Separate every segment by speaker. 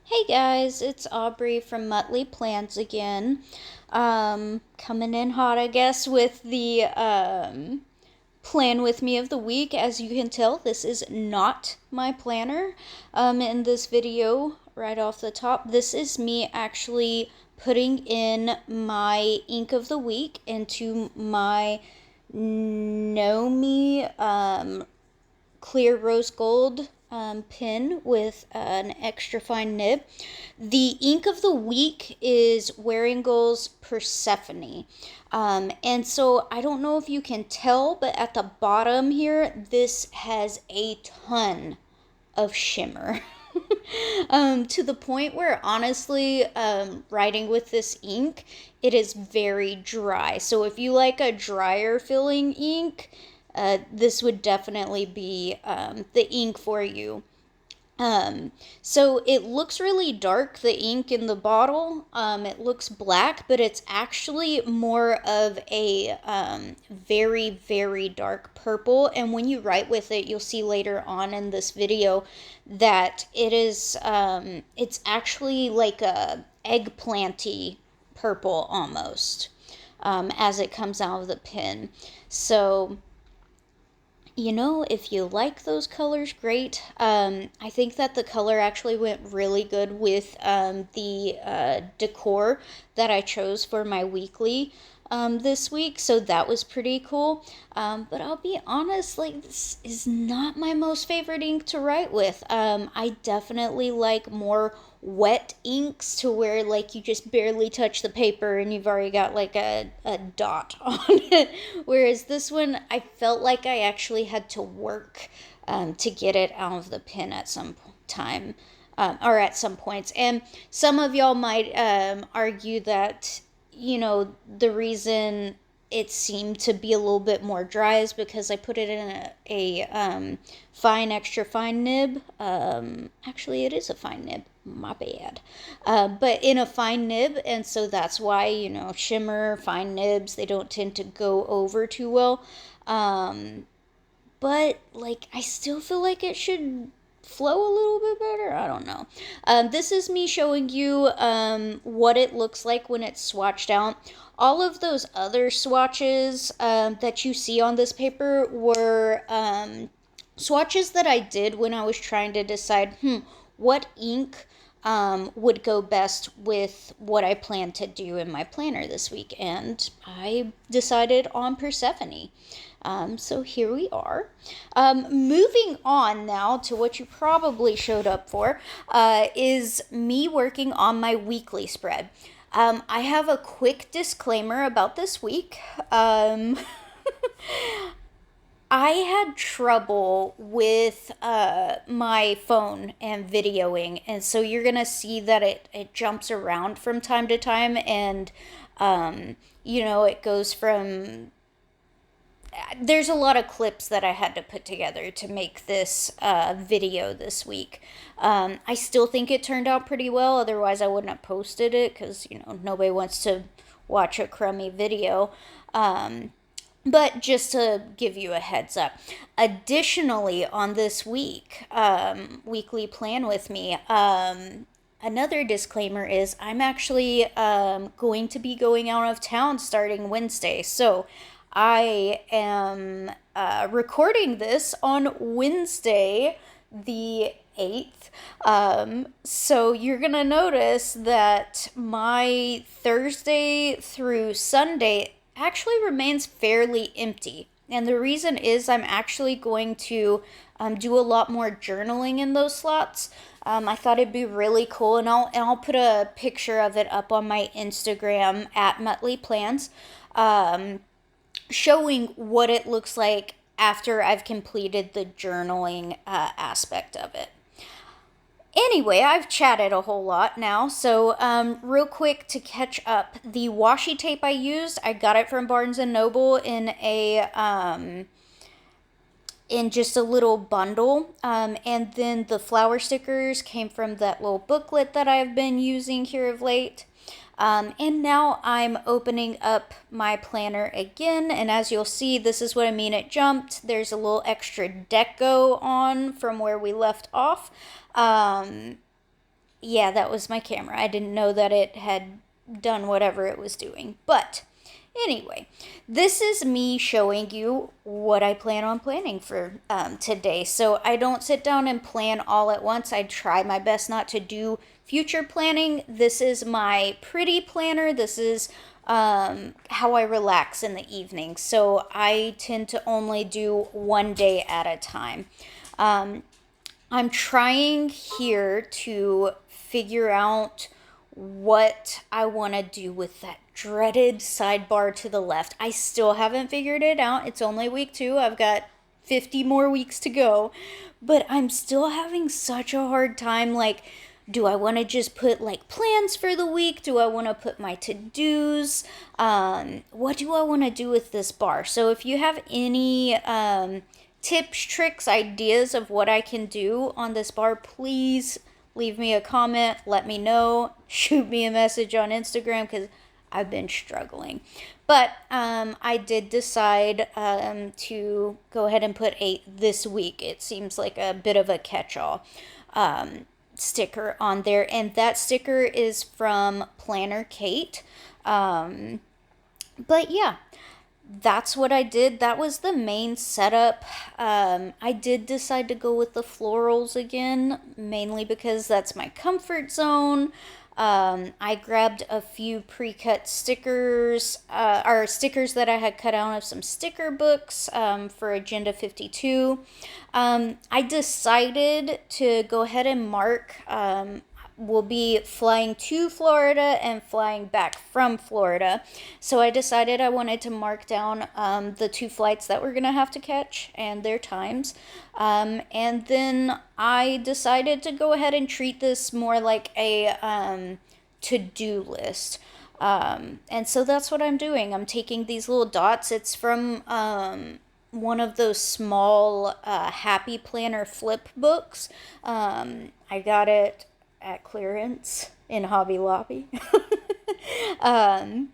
Speaker 1: Hey guys, it's Aubrey from Muttley Plans again. Coming in hot, I guess, with the plan with me of the week. As you can tell, this is not my planner. In this video, right off the top, this is me actually putting in my ink of the week into my Nomi clear rose gold pen with an extra fine nib. The ink of the week is Waringel's Persephone. And so I don't know if you can tell, but at the bottom here, this has a ton of shimmer. To the point where honestly, writing with this ink, it is very dry. So if you like a drier feeling ink, this would definitely be the ink for you. So it looks really dark, the ink in the bottle. It looks black, but it's actually more of a very, very dark purple. And when you write with it, you'll see later on in this video that it's actually like a eggplanty purple almost, as it comes out of the pen. So if you like those colors, great. I think that the color actually went really good with the decor that I chose for my weekly this week, so that was pretty cool. But I'll be honest, like, this is not my most favorite ink to write with. I definitely like more wet inks to where like you just barely touch the paper and you've already got like a dot on it, whereas this one I felt like I actually had to work to get it out of the pen at some time, or at some points. And some of y'all might argue that the reason it seemed to be a little bit more dry is because I put it in a fine, extra fine nib. Actually, it is a fine nib. My bad. But in a fine nib, and so that's why, shimmer, fine nibs, they don't tend to go over too well. But, like, I still feel like it should flow a little bit better. I don't know. This is me showing you what it looks like when it's swatched out. All of those other swatches that you see on this paper were swatches that I did when I was trying to decide, what ink would go best with what I plan to do in my planner this week. And I decided on Persephone. So here we are. Moving on now to what you probably showed up for is me working on my weekly spread. I have a quick disclaimer about this week. I had trouble with my phone and videoing, and so you're gonna see that it jumps around from time to time, and it goes from. There's a lot of clips that I had to put together to make this video this week. I still think it turned out pretty well, otherwise I wouldn't have posted it because, nobody wants to watch a crummy video. But just to give you a heads up. Additionally, on this week, weekly plan with me, another disclaimer is I'm actually going to be going out of town starting Wednesday. So I am recording this on Wednesday, the 8th. So you're going to notice that my Thursday through Sunday actually remains fairly empty. And the reason is I'm actually going to do a lot more journaling in those slots. I thought it'd be really cool, and I'll put a picture of it up on my Instagram at Muttley Plans, showing what it looks like after I've completed the journaling aspect of it. Anyway, I've chatted a whole lot now, so real quick to catch up, the washi tape I used, I got it from Barnes and Noble in just a little bundle, and then the flower stickers came from that little booklet that I've been using here of late. And now I'm opening up my planner again, and as you'll see, this is what I mean, it jumped. There's a little extra deco on from where we left off. Yeah, that was my camera. I didn't know that it had done whatever it was doing. But anyway, this is me showing you what I plan on planning for today. So I don't sit down and plan all at once. I try my best not to do future planning. This is my pretty planner. This is how I relax in the evening. So I tend to only do one day at a time. I'm trying here to figure out what I want to do with that dreaded sidebar to the left. I still haven't figured it out. It's only week 2. I've got 50 more weeks to go, but I'm still having such a hard time. Like, do I want to just put like plans for the week? Do I want to put my to-dos? What do I want to do with this bar? So if you have any tips, tricks, ideas of what I can do on this bar, please leave me a comment, let me know, shoot me a message on Instagram, because I've been struggling. But I did decide to go ahead and put 8 this week. It seems like a bit of a catch-all sticker on there, and that sticker is from Planner Kate. But yeah, that's what I did. That was the main setup. I did decide to go with the florals again, mainly because that's my comfort zone. I grabbed a few pre-cut stickers, or stickers that I had cut out of some sticker books for Agenda 52. I decided to go ahead and mark. We'll be flying to Florida and flying back from Florida. So I decided I wanted to mark down the 2 flights that we're going to have to catch and their times. And then I decided to go ahead and treat this more like a to-do list. And so that's what I'm doing. I'm taking these little dots. It's from one of those small Happy Planner flip books. I got it at clearance in Hobby Lobby. And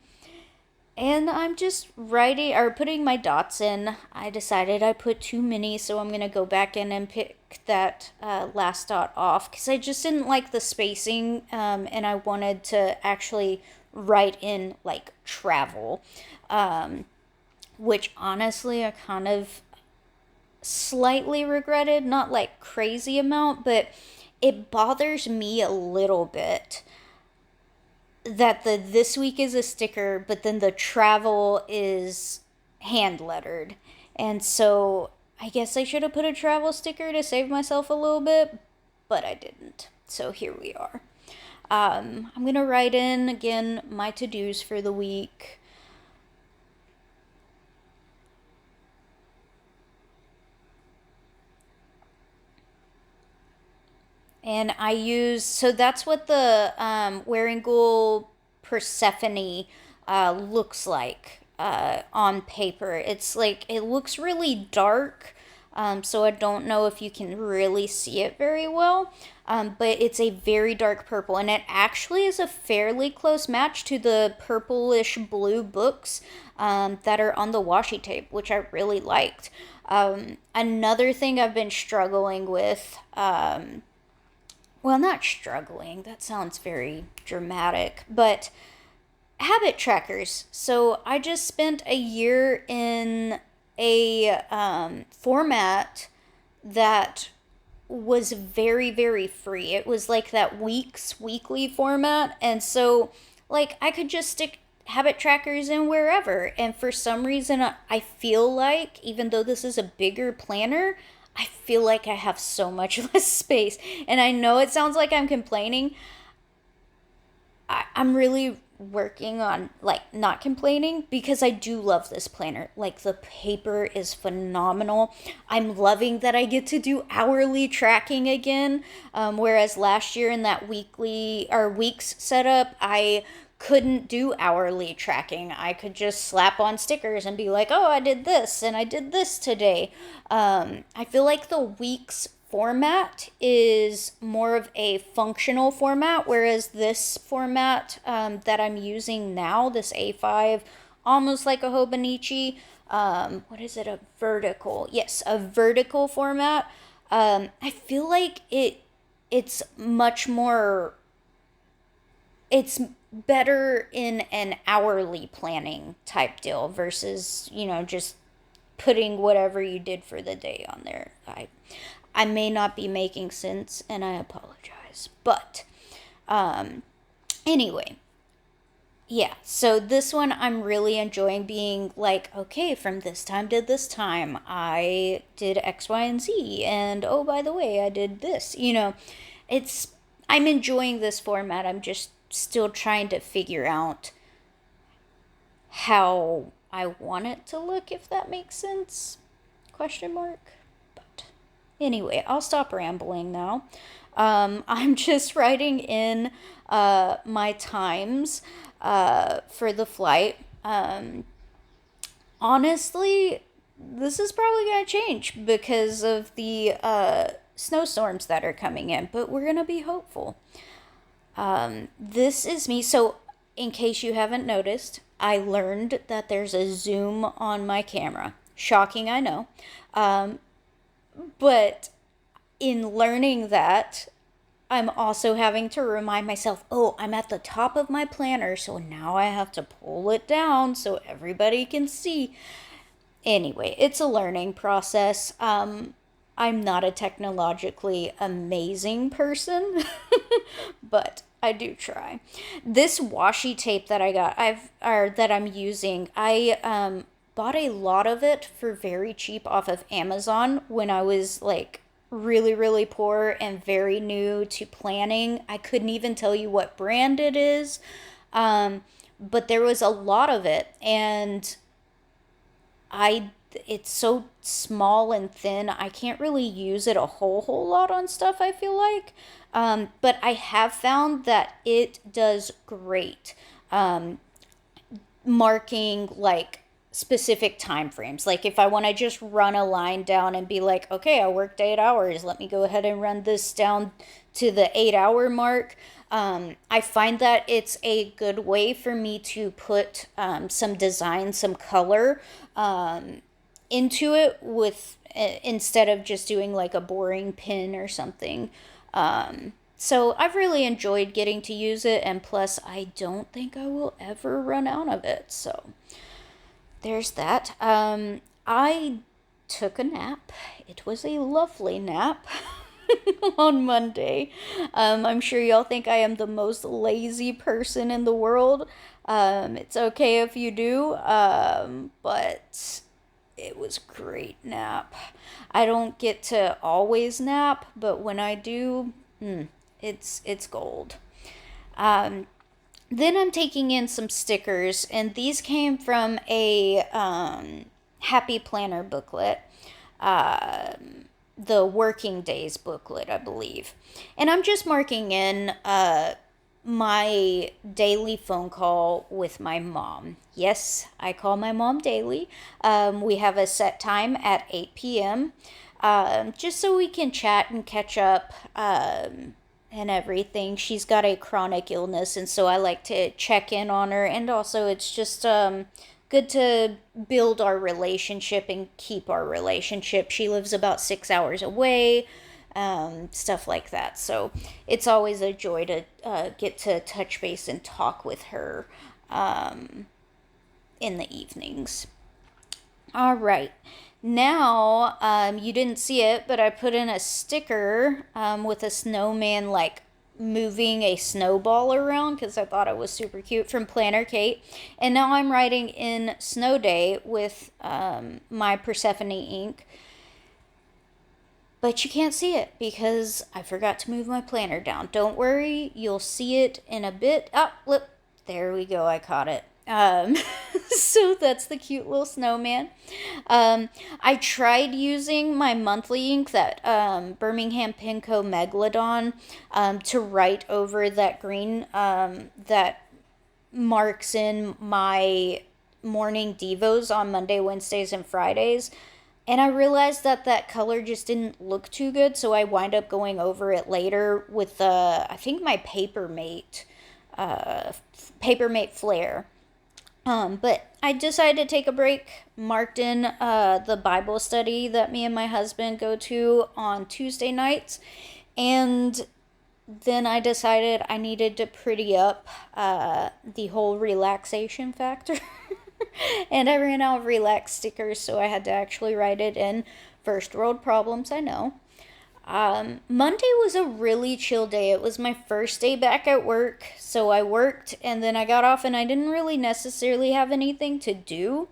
Speaker 1: I'm just writing or putting my dots in. I decided I put too many, so I'm going to go back in and pick that last dot off, because I just didn't like the spacing, and I wanted to actually write in like travel, which honestly I kind of slightly regretted, not like crazy amount, but it bothers me a little bit that the this week is a sticker, but then the travel is hand lettered. And so I guess I should have put a travel sticker to save myself a little bit, but I didn't. So here we are. I'm going to write in again my to-dos for the week. And I use, so that's what the Wearingle Persephone looks like on paper. It's like, it looks really dark, so I don't know if you can really see it very well, but it's a very dark purple, and it actually is a fairly close match to the purplish blue books that are on the washi tape, which I really liked. Another thing I've been struggling with, well, not struggling, that sounds very dramatic, but habit trackers. So I just spent a year in a format that was very, very free. It was like that weekly format. And so, like, I could just stick habit trackers in wherever. And for some reason, I feel like, even though this is a bigger planner, I feel like I have so much less space. And I know it sounds like I'm complaining. I'm really working on, like, not complaining, because I do love this planner. Like, the paper is phenomenal. I'm loving that I get to do hourly tracking again. Whereas last year in that weekly or weeks setup, I couldn't do hourly tracking. I could just slap on stickers and be like, oh, I did this and I did this today. I feel like the weeks format is more of a functional format, whereas this format that I'm using now, this A5, almost like a Hobonichi, what is it, a vertical? Yes, a vertical format. I feel like it's much more it's better in an hourly planning type deal versus, just putting whatever you did for the day on there. I may not be making sense and I apologize. But anyway, yeah, so this one I'm really enjoying being like, okay, from this time to this time, I did X, Y, and Z. And oh, by the way, I did this. It's, I'm enjoying this format. I'm just still trying to figure out how I want it to look, if that makes sense. Question mark. But anyway, I'll stop rambling now. I'm just writing in my times for the flight. Honestly, this is probably going to change because of the snowstorms that are coming in, but we're going to be hopeful. This is me. So, in case you haven't noticed, I learned that there's a zoom on my camera. Shocking, I know. But in learning that, I'm also having to remind myself, oh, I'm at the top of my planner, so now I have to pull it down so everybody can see. Anyway, it's a learning process. I'm not a technologically amazing person, but I do try. This washi tape that I got, that I'm using, I bought a lot of it for very cheap off of Amazon when I was like really, really poor and very new to planning. I couldn't even tell you what brand it is, but there was a lot of it, and it's so small and thin, I can't really use it a whole lot on stuff, I feel like. But I have found that it does great marking like specific time frames. Like if I want to just run a line down and be like, okay, I worked 8 hours, let me go ahead and run this down to the 8 hour mark. I find that it's a good way for me to put some design, some color into it with instead of just doing like a boring pin or something. So I've really enjoyed getting to use it, and plus I don't think I will ever run out of it. So there's that. I took a nap. It was a lovely nap on Monday. I'm sure y'all think I am the most lazy person in the world. It's okay if you do, but it was a great nap. I don't get to always nap, but when I do, it's gold. Then I'm taking in some stickers, and these came from a Happy Planner booklet, the Working Days booklet, I believe. And I'm just marking in my daily phone call with my mom. Yes, I call my mom daily. We have a set time at 8 p.m. Just so we can chat and catch up and everything. She's got a chronic illness, and so I like to check in on her. And also, it's just good to build our relationship and keep our relationship. She lives about 6 hours away. Stuff like that. So it's always a joy to get to touch base and talk with her in the evenings. All right. Now, you didn't see it, but I put in a sticker with a snowman like moving a snowball around because I thought it was super cute from Planner Kate. And now I'm writing in Snow Day with my Persephone ink. But you can't see it because I forgot to move my planner down. Don't worry, you'll see it in a bit. Oh, look, there we go, I caught it. So that's the cute little snowman. I tried using my monthly ink, that Birmingham Pinco Megalodon, to write over that green that marks in my morning devos on Monday, Wednesdays, and Fridays. And I realized that that color just didn't look too good, so I wind up going over it later with, I think, my Papermate Flare. But I decided to take a break, marked in the Bible study that me and my husband go to on Tuesday nights, and then I decided I needed to pretty up the whole relaxation factor. And I ran out of relax stickers, so I had to actually write it in. First world problems, I know. Monday was a really chill day. It was my first day back at work, so I worked and then I got off, and I didn't really necessarily have anything to do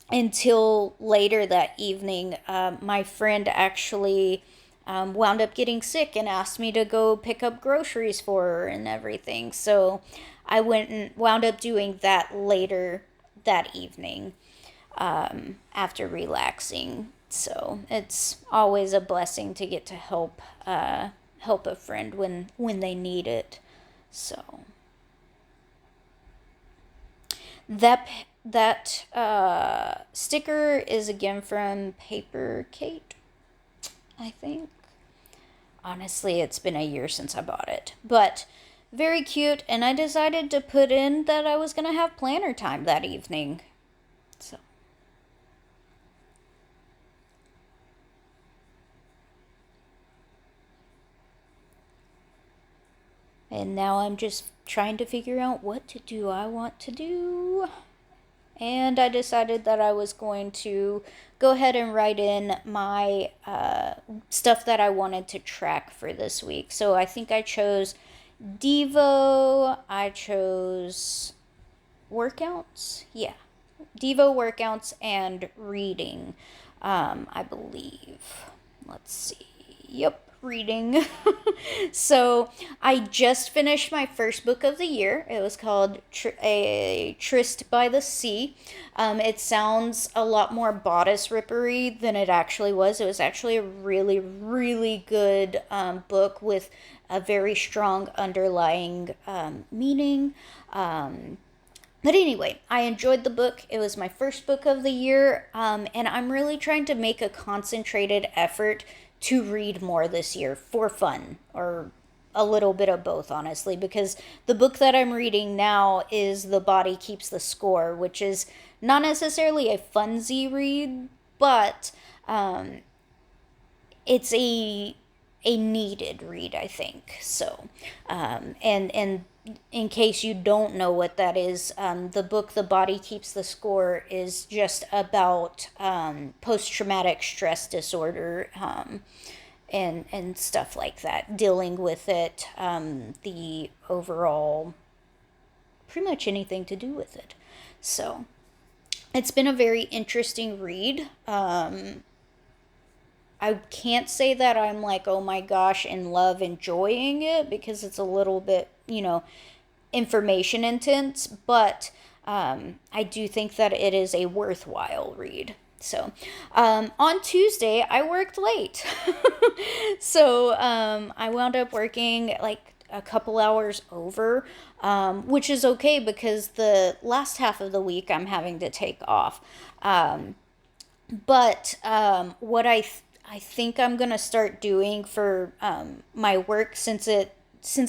Speaker 1: until later that evening. My friend actually wound up getting sick and asked me to go pick up groceries for her and everything. So I went and wound up doing that later that evening after relaxing. So it's always a blessing to get to help a friend when they need it. So that sticker is again from Paper Kate, I think. Honestly, it's been a year since I bought it, but very cute. And I decided to put in that I was gonna have planner time that evening. So. And now I'm just trying to figure out what to do. I want to do. And I decided that I was going to go ahead and write in my stuff that I wanted to track for this week. So I think I chose Devo. I chose workouts. Yeah. Devo workouts and reading, I believe. Let's see. Yep, reading. So I just finished my first book of the year. It was called A Tryst by the Sea. It sounds a lot more bodice rippery than it actually was. It was actually a really, really good book with a very strong underlying meaning. But anyway, I enjoyed the book. It was my first book of the year, and I'm really trying to make a concentrated effort to read more this year for fun, or a little bit of both, honestly, because the book that I'm reading now is The Body Keeps the Score, which is not necessarily a funsy read, but it's a needed read, I think. So, and in case you don't know what that is, the book The Body Keeps the Score is just about post-traumatic stress disorder, and stuff like that, dealing with it, the overall, pretty much anything to do with it. So it's been a very interesting read. I can't say that I'm like, oh my gosh, in love enjoying it, because it's a little bit, information intense, but I do think that it is a worthwhile read. So on Tuesday, I worked late. So I wound up working like a couple hours over, which is okay because the last half of the week I'm having to take off. But what I think I'm gonna start doing for my work, since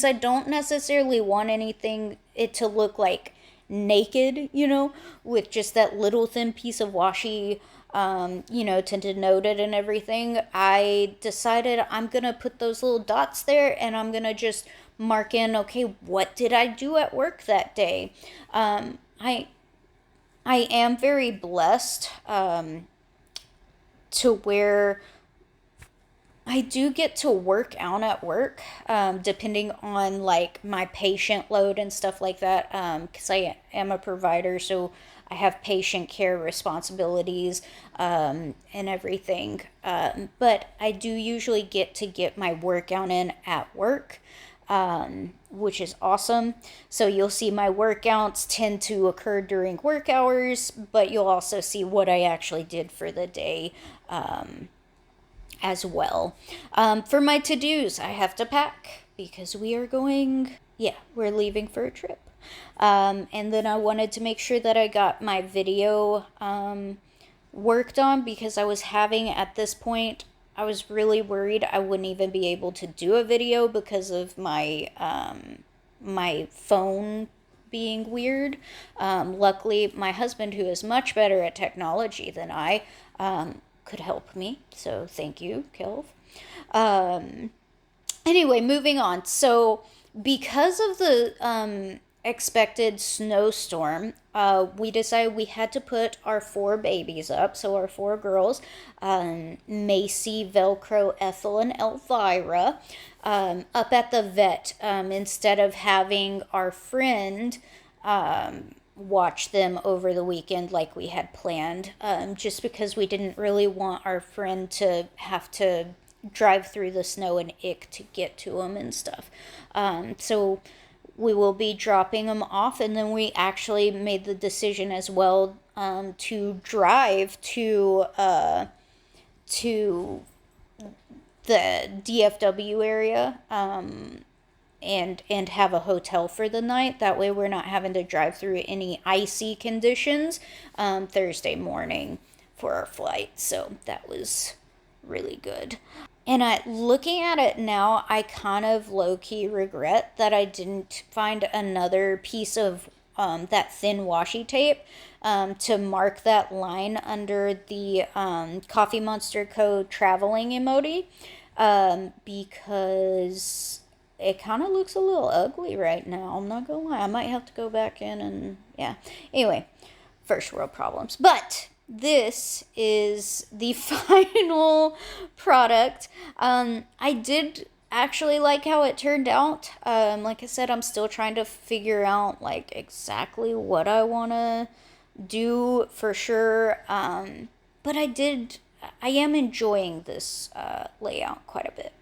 Speaker 1: I don't necessarily want it to look like naked, with just that little thin piece of washi, to denote it and everything. I decided I'm gonna put those little dots there, and I'm gonna just mark in, okay, what did I do at work that day? I am very blessed to where I do get to work out at work, depending on like my patient load and stuff like that. Because I am a provider, so I have patient care responsibilities, and everything. But I do usually get my workout in at work, which is awesome. So you'll see my workouts tend to occur during work hours, but you'll also see what I actually did for the day. As well. For my to-dos, I have to pack because we're leaving for a trip. And then I wanted to make sure that I got my video worked on, because at this point, I was really worried I wouldn't even be able to do a video because of my phone being weird. Luckily, my husband, who is much better at technology than I, could help me. So thank you, Kelv. Anyway, moving on. So, because of the expected snowstorm, we decided we had to put our four babies up. So, our four girls, Macy, Velcro, Ethel, and Elvira, up at the vet instead of having our friend watch them over the weekend like we had planned, just because we didn't really want our friend to have to drive through the snow and ick to get to them and stuff. So we will be dropping them off, and then we actually made the decision as well to drive to the DFW area and have a hotel for the night. That way we're not having to drive through any icy conditions Thursday morning for our flight. So that was really good. And looking at it now, I kind of low-key regret that I didn't find another piece of that thin washi tape to mark that under the Coffee Monster Co. traveling emoji, because it kind of looks a little ugly right now. I'm not gonna lie. I might have to go back in and, yeah. Anyway, first world problems. But this is the final product. I did actually like how it turned out. Like I said, I'm still trying to figure out like exactly what I want to do for sure. But I am enjoying this layout quite a bit.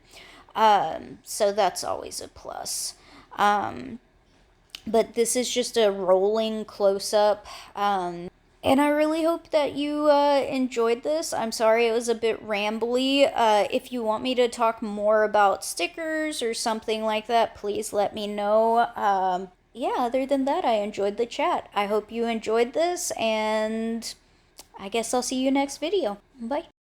Speaker 1: So that's always a plus. But this is just a rolling close up. And I really hope that you enjoyed this. I'm sorry it was a bit rambly. If you want me to talk more about stickers or something like that, please let me know. Yeah, other than that, I enjoyed the chat. I hope you enjoyed this, and I guess I'll see you next video. Bye.